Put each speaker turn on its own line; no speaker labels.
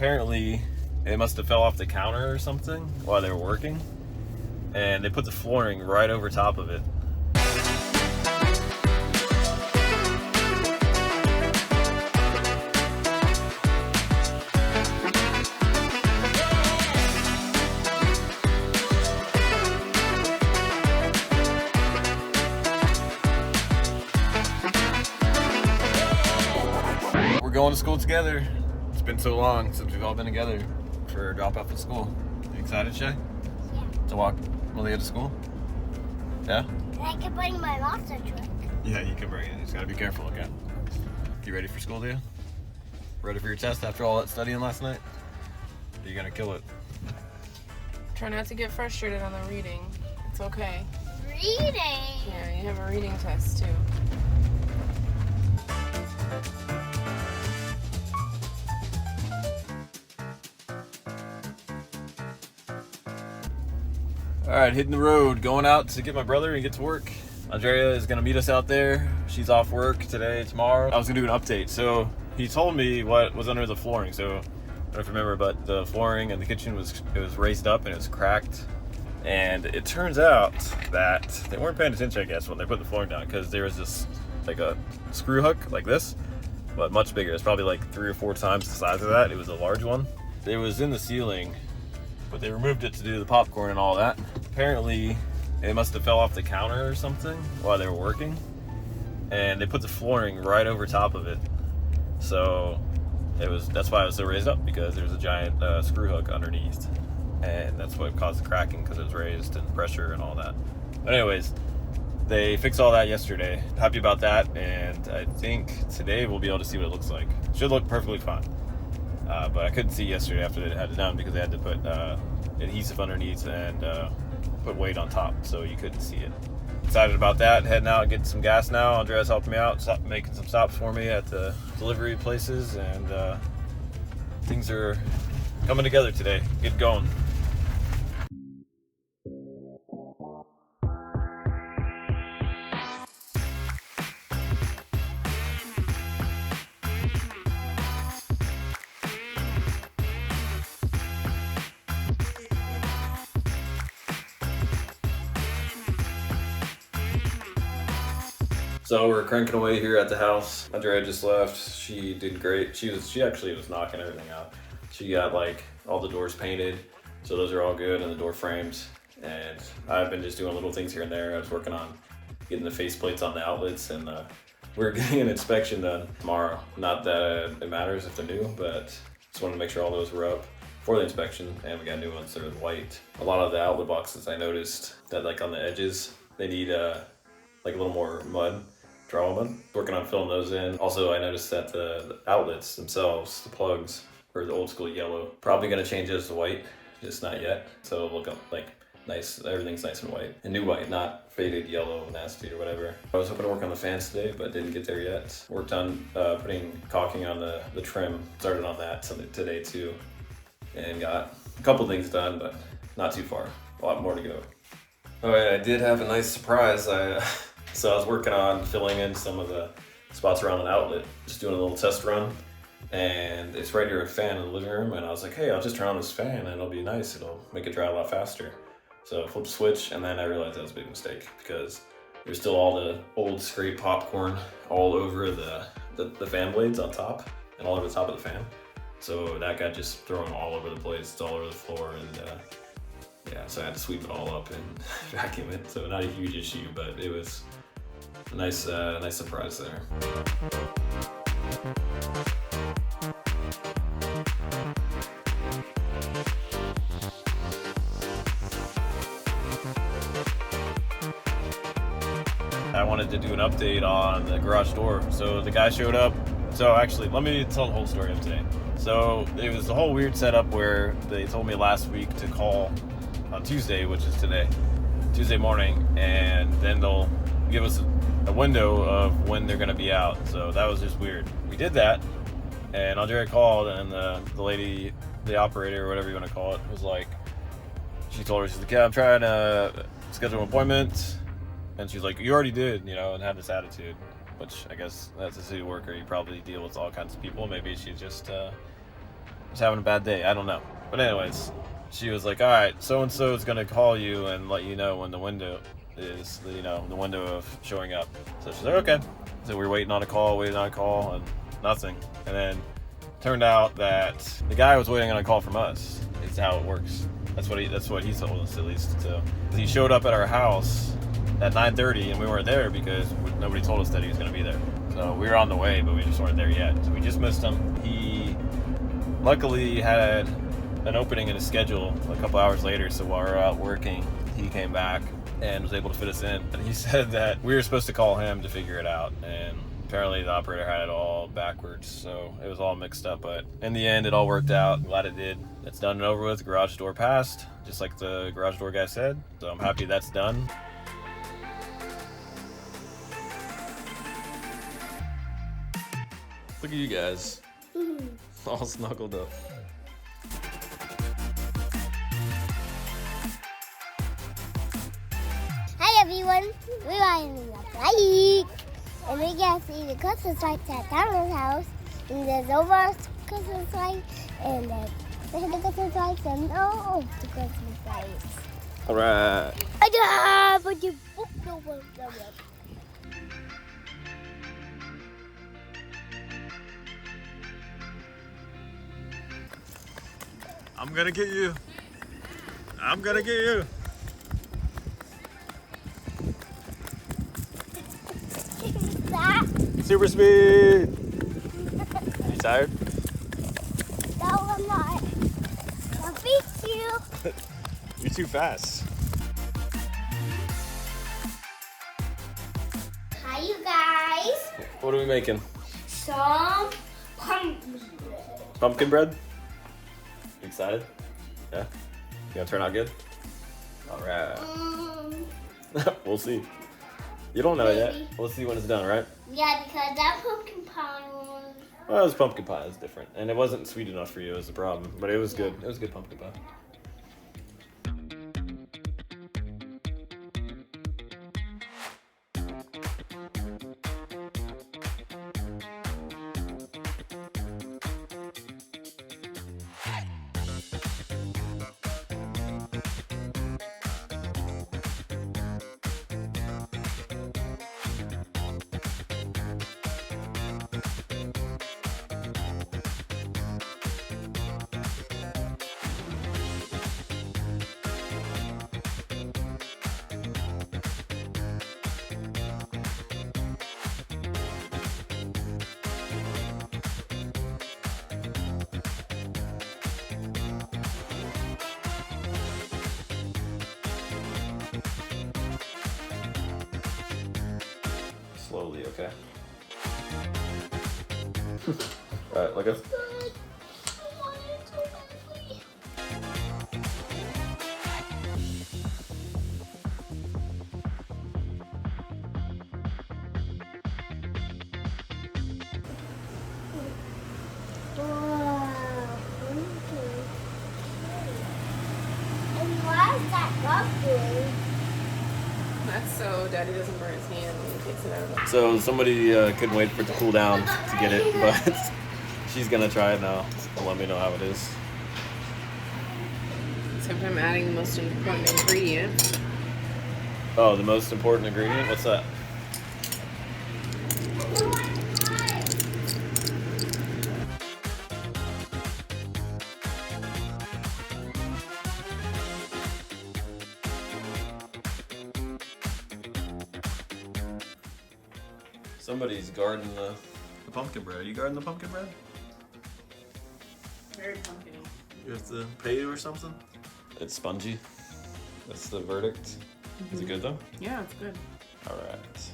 Apparently, it must have fell off the counter or something while they were working, and they put the flooring right over top of it. We're going to school together. It's been so long since we've all been together for drop off at school. You excited, Shay?
Yeah.
To walk Malia to school? Yeah?
I can bring my monster truck.
Yeah, you can bring it. You just gotta be careful, okay? You ready for school, Dia? Ready for your test after all that studying last night? Are you gonna kill it?
Try not to get frustrated on the reading. It's okay.
Reading.
Yeah, you have a reading test too.
All right, hitting the road, going out to get my brother and get to work. Andrea is gonna meet us out there. She's off work today, tomorrow. I was gonna do an update. So he told me what was under the flooring. So I don't know if you remember, but the flooring in the kitchen was raised up and it was cracked. And it turns out that they weren't paying attention, I guess, when they put the flooring down, because there was this like a screw hook like this, but much bigger. It's probably like 3 or 4 times the size of that. It was a large one. It was in the ceiling, but they removed it to do the popcorn and all that. Apparently, it must have fell off the counter or something while they were working, and they put the flooring right over top of it. So that's why it was so raised up, because there's a giant screw hook underneath, and that's what caused the cracking, because it was raised and pressure and all that. But anyways, they fixed all that yesterday. Happy about that, and I think today we'll be able to see what it looks like. Should look perfectly fine. But I couldn't see yesterday after they had it done, because they had to put adhesive underneath and put weight on top, so you couldn't see it. Excited about that. Heading out and getting some gas now. Andrea's helping me out, making some stops for me at the delivery places, and things are coming together today. Get going. So we're cranking away here at the house. Andrea just left. She did great. She actually was knocking everything out. She got like all the doors painted, so those are all good, and the door frames. And I've been just doing little things here and there. I was working on getting the faceplates on the outlets, and we're getting an inspection done tomorrow. Not that it matters if they're new, but just wanted to make sure all those were up for the inspection, and we got new ones that are white. A lot of the outlet boxes, I noticed that like on the edges, they need like a little more mud. Draw mud. Working on filling those in. Also, I noticed that the outlets themselves, the plugs, are the old school yellow. Probably gonna change those to white, just not yet. So it'll look like nice, everything's nice and white. And new white, not faded yellow, nasty or whatever. I was hoping to work on the fans today, but didn't get there yet. Worked on putting caulking on the trim. Started on that today too. And got a couple things done, but not too far. A lot more to go. All right, I did have a nice surprise. So I was working on filling in some of the spots around an outlet, just doing a little test run, and it's right near a fan in the living room, and I was like, hey, I'll just turn on this fan and it'll be nice, it'll make it dry a lot faster. So I flipped the switch, and then I realized that was a big mistake, because there's still all the old scrape popcorn all over the fan blades on top, and all over the top of the fan. So that got just thrown all over the place, it's all over the floor, and yeah, so I had to sweep it all up and vacuum it. So not a huge issue, but it was a nice surprise there. I wanted to do an update on the garage door. So the guy showed up. So actually, let me tell the whole story of today. So it was a whole weird setup where they told me last week to call on Tuesday, which is today, Tuesday morning, and then they'll give us a window of when they're gonna be out. So that was just weird. We did that, and Andrea called, and the lady, the operator, or whatever you want to call it, was like, she told her, she's like, yeah, I'm trying to schedule an appointment, and she's like, you already did, you know, and had this attitude, which I guess as a city worker, you probably deal with all kinds of people. Maybe she just was having a bad day. I don't know. But anyways, she was like, all right, so-and-so is going to call you and let you know when the window is, the window of showing up. So she's like, okay. So we were waiting on a call, and nothing. And then turned out that the guy was waiting on a call from us. Is how it works. That's what he told us, at least. So he showed up at our house at 9:30, and we weren't there because nobody told us that he was going to be there. So we were on the way, but we just weren't there yet. So we just missed him. He luckily had an opening in his schedule a couple hours later, so while we were out working, he came back and was able to fit us in. And he said that we were supposed to call him to figure it out, and apparently the operator had it all backwards, so it was all mixed up. But in the end, it all worked out. I'm glad it did. It's done and over with. Garage door passed, just like the garage door guy said. So I'm happy that's done. Look at you guys, all snuggled up.
Hi everyone, we are in the bike. And we get to see the Christmas lights at Donald's house. And there's over Christmas lights. And there's the Christmas lights and all the Christmas lights.
Alright. I'm gonna get you. I'm gonna get you. Super speed. You tired?
No, I'm not. I'll beat you.
You're too fast.
Hi, you guys.
What are we making?
Some pumpkin bread.
Pumpkin bread? You excited? Yeah? You gonna turn out good? Alright. We'll see. You don't know yet. We'll see when it's done, right?
Yeah, because that pumpkin pie was...
Well, it was pumpkin pie. It was different. And it wasn't sweet enough for you, was the problem. But it was good. It was good pumpkin pie. Slowly, okay? Alright, look up.
That's so Daddy doesn't burn his hand when he takes it out of the...
So somebody couldn't wait for it to cool down to get it, but she's gonna try it now. And let me know how it is.
Except I'm adding the most important ingredient.
Oh, the most important ingredient? What's that? Somebody's guarding the pumpkin bread. Are you guarding the pumpkin bread?
Very pumpkin-y.
You have to pay or something? It's spongy. That's the verdict. Is it good though?
Yeah, it's good.
All right.